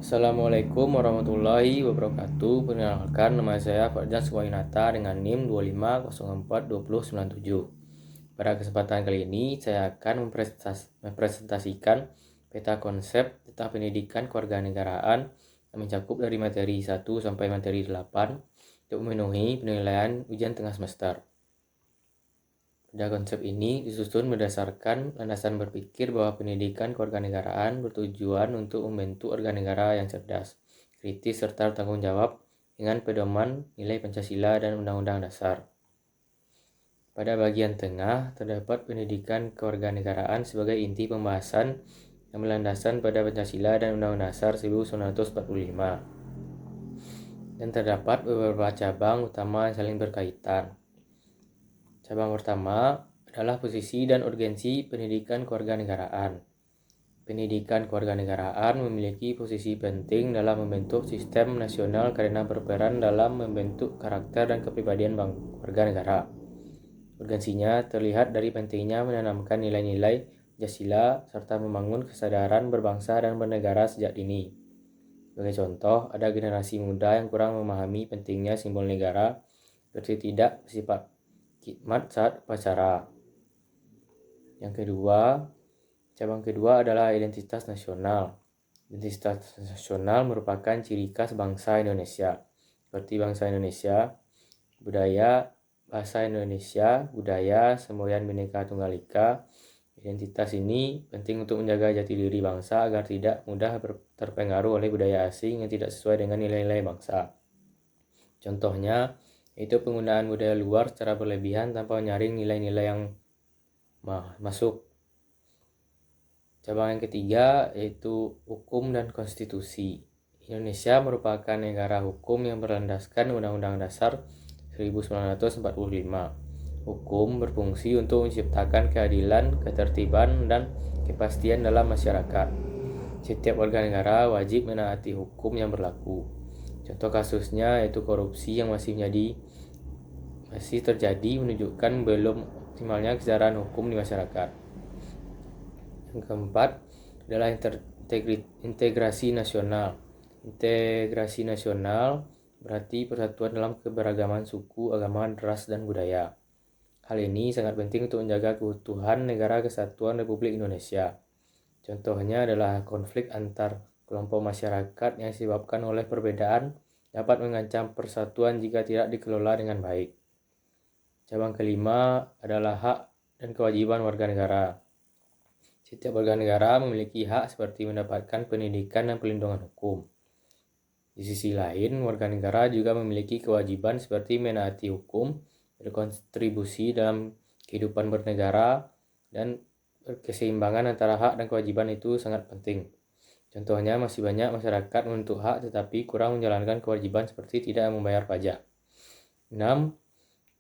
Assalamualaikum warahmatullahi wabarakatuh. Perkenalkan, nama saya Fajar Suwainata dengan NIM 25042097. Pada kesempatan kali ini saya akan mempresentasikan peta konsep tentang pendidikan kewarganegaraan yang mencakup dari materi 1 sampai materi 8 untuk memenuhi penilaian ujian tengah semester. Pada konsep ini disusun berdasarkan landasan berpikir bahwa pendidikan kewarganegaraan bertujuan untuk membentuk warga negara yang cerdas, kritis, serta bertanggung jawab dengan pedoman nilai Pancasila dan Undang-Undang Dasar. Pada bagian tengah terdapat pendidikan kewarganegaraan sebagai inti pembahasan yang berlandasan pada Pancasila dan Undang-Undang Dasar 1945. Dan terdapat beberapa cabang utama yang saling berkaitan. Cabang pertama adalah posisi dan urgensi pendidikan kewarganegaraan. Pendidikan kewarganegaraan memiliki posisi penting dalam membentuk sistem nasional karena berperan dalam membentuk karakter dan kepribadian warga negara. Urgensinya terlihat dari pentingnya menanamkan nilai-nilai Pancasila serta membangun kesadaran berbangsa dan bernegara sejak dini. Sebagai contoh, ada generasi muda yang kurang memahami pentingnya simbol negara seperti tidak bersifat khidmat saat upacara. Cabang kedua adalah identitas nasional. Identitas nasional merupakan ciri khas bangsa Indonesia, seperti bangsa Indonesia, bahasa Indonesia, budaya, semboyan Bhinneka Tunggal Ika. Identitas ini penting untuk menjaga jati diri bangsa agar tidak mudah terpengaruh oleh budaya asing yang tidak sesuai dengan nilai-nilai bangsa. Contohnya, yaitu penggunaan budaya luar secara berlebihan tanpa menyaring nilai-nilai yang masuk. Cabang yang ketiga yaitu hukum dan konstitusi. Indonesia merupakan negara hukum yang berlandaskan Undang-Undang Dasar 1945. Hukum berfungsi untuk menciptakan keadilan, ketertiban, dan kepastian dalam masyarakat. Setiap warga negara wajib menaati hukum yang berlaku. Contoh kasusnya yaitu korupsi yang masih terjadi menunjukkan belum optimalnya kesadaran hukum di masyarakat. Yang keempat adalah integrasi nasional. Integrasi nasional berarti persatuan dalam keberagaman suku, agama, ras, dan budaya. Hal ini sangat penting untuk menjaga keutuhan negara kesatuan Republik Indonesia. Contohnya adalah konflik antar kelompok masyarakat yang disebabkan oleh perbedaan dapat mengancam persatuan jika tidak dikelola dengan baik. Cabang kelima adalah hak dan kewajiban warga negara. Setiap warga negara memiliki hak seperti mendapatkan pendidikan dan perlindungan hukum. Di sisi lain, warga negara juga memiliki kewajiban seperti menaati hukum, berkontribusi dalam kehidupan bernegara, dan keseimbangan antara hak dan kewajiban itu sangat penting. Contohnya, masih banyak masyarakat menuntut hak tetapi kurang menjalankan kewajiban seperti tidak membayar pajak.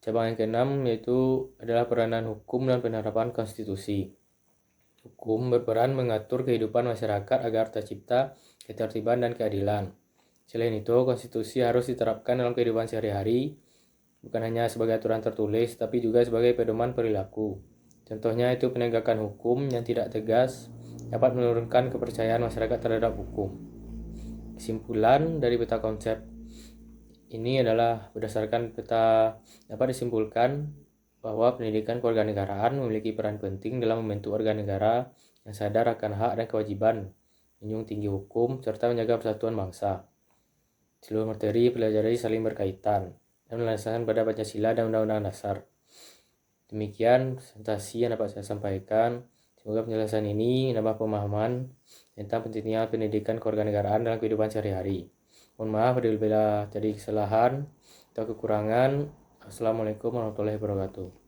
Cabang yang keenam yaitu adalah peranan hukum dan penerapan konstitusi. Hukum berperan mengatur kehidupan masyarakat agar tercipta ketertiban dan keadilan. Selain itu, konstitusi harus diterapkan dalam kehidupan sehari-hari, bukan hanya sebagai aturan tertulis, tapi juga sebagai pedoman perilaku. Contohnya itu penegakan hukum yang tidak tegas dapat menurunkan kepercayaan masyarakat terhadap hukum. Kesimpulan dari peta konsep ini adalah berdasarkan peta dapat disimpulkan bahwa pendidikan kewarganegaraan memiliki peran penting dalam membentuk warga negara yang sadar akan hak dan kewajiban, menjunjung tinggi hukum, serta menjaga persatuan bangsa. Seluruh materi pelajari saling berkaitan dan berlandaskan pada Pancasila dan Undang-Undang Dasar. Demikian presentasi yang dapat saya sampaikan. Semoga penjelasan ini menambah pemahaman tentang pentingnya pendidikan kewarganegaraan dalam kehidupan sehari-hari. Mohon maaf apabila terjadi kesalahan atau kekurangan. Assalamualaikum warahmatullahi wabarakatuh.